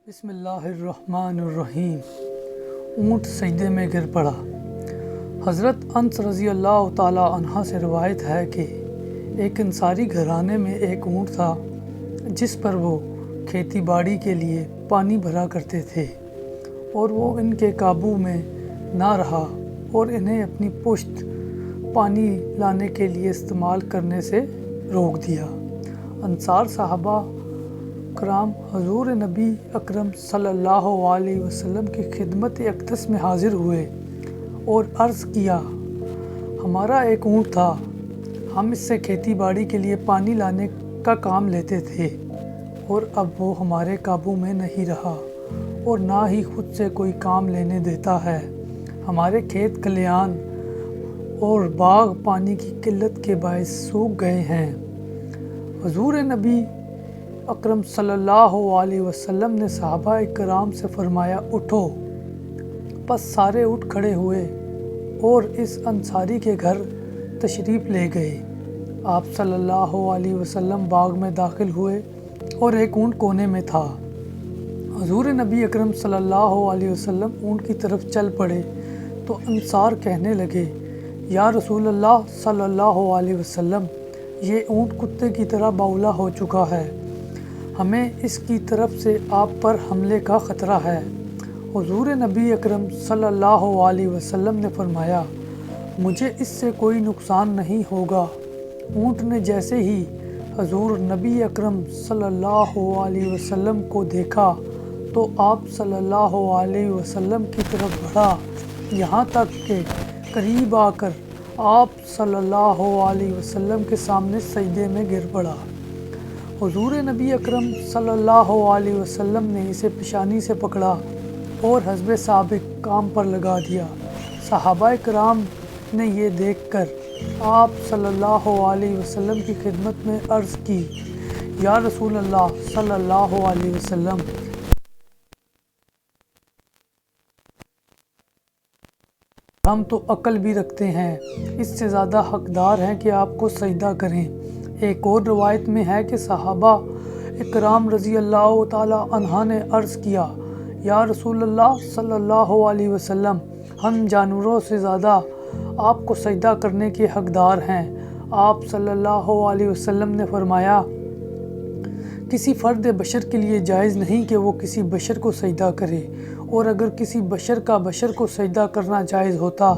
بسم اللہ الرحمن الرحیم۔ اونٹ سجدے میں گر پڑا۔ حضرت انس رضی اللہ تعالی عنہ سے روایت ہے کہ ایک انصاری گھرانے میں ایک اونٹ تھا جس پر وہ کھیتی باڑی کے لیے پانی بھرا کرتے تھے، اور وہ ان کے قابو میں نہ رہا اور انہیں اپنی پشت پانی لانے کے لیے استعمال کرنے سے روک دیا۔ انصار صحابہ کرام حضور نبی اکرم صلی اللہ علیہ وسلم کی خدمت اقدس میں حاضر ہوئے اور عرض کیا، ہمارا ایک اونٹ تھا، ہم اس سے کھیتی باڑی کے لیے پانی لانے کا کام لیتے تھے، اور اب وہ ہمارے قابو میں نہیں رہا اور نہ ہی خود سے کوئی کام لینے دیتا ہے۔ ہمارے کھیت کھلیان اور باغ پانی کی قلت کے باعث سوکھ گئے ہیں۔ حضور نبی اکرم صلی اللہ علیہ وسلم نے صحابہ کرام سے فرمایا، اٹھو۔ پس سارے اٹھ کھڑے ہوئے اور اس انصاری کے گھر تشریف لے گئے۔ آپ صلی اللہ علیہ وسلم باغ میں داخل ہوئے اور ایک اونٹ کونے میں تھا۔ حضور نبی اکرم صلی اللہ علیہ وسلم اونٹ کی طرف چل پڑے تو انصار کہنے لگے، یا رسول اللہ صلی اللہ علیہ وسلم، یہ اونٹ کتے کی طرح باولا ہو چکا ہے، ہمیں اس کی طرف سے آپ پر حملے کا خطرہ ہے۔ حضور نبی اکرم صلی اللہ علیہ وسلم نے فرمایا، مجھے اس سے کوئی نقصان نہیں ہوگا۔ اونٹ نے جیسے ہی حضور نبی اکرم صلی اللہ علیہ وسلم کو دیکھا تو آپ صلی اللہ علیہ وسلم کی طرف بڑھا، یہاں تک کہ قریب آ کر آپ صلی اللہ علیہ وسلم کے سامنے سجدے میں گر پڑا۔ حضور نبی اکرم صلی اللہ علیہ وسلم نے اسے پیشانی سے پکڑا اور حسب سابق کام پر لگا دیا۔ صحابہ کرام نے یہ دیکھ کر آپ صلی اللہ علیہ وسلم کی خدمت میں عرض کی، یا رسول اللہ صلی اللہ علیہ وسلم، ہم تو عقل بھی رکھتے ہیں، اس سے زیادہ حقدار ہیں کہ آپ کو سجدہ کریں۔ ایک اور روایت میں ہے کہ صحابہ اکرام رضی اللہ تعالی عنہ نے عرض کیا، یا رسول اللہ صلی اللہ علیہ وسلم، ہم جانوروں سے زیادہ آپ کو سجدہ کرنے کے حقدار ہیں۔ آپ صلی اللہ علیہ وسلم نے فرمایا، کسی فرد بشر کے لیے جائز نہیں کہ وہ کسی بشر کو سجدہ کرے، اور اگر کسی بشر کا بشر کو سجدہ کرنا جائز ہوتا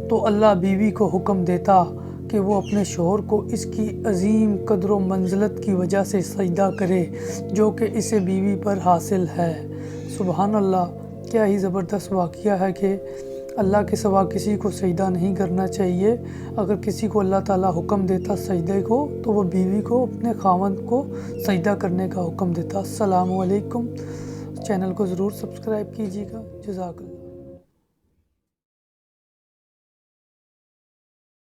تو اللہ بیوی کو حکم دیتا کہ وہ اپنے شوہر کو اس کی عظیم قدر و منزلت کی وجہ سے سجدہ کرے جو کہ اسے بیوی پر حاصل ہے۔ سبحان اللہ، کیا ہی زبردست واقعہ ہے کہ اللہ کے سوا کسی کو سجدہ نہیں کرنا چاہیے۔ اگر کسی کو اللہ تعالیٰ حکم دیتا سجدے کو تو وہ بیوی کو اپنے خاوند کو سجدہ کرنے کا حکم دیتا۔ السلام علیکم۔ چینل کو ضرور سبسکرائب کیجیے گا۔ جزاک اللہ۔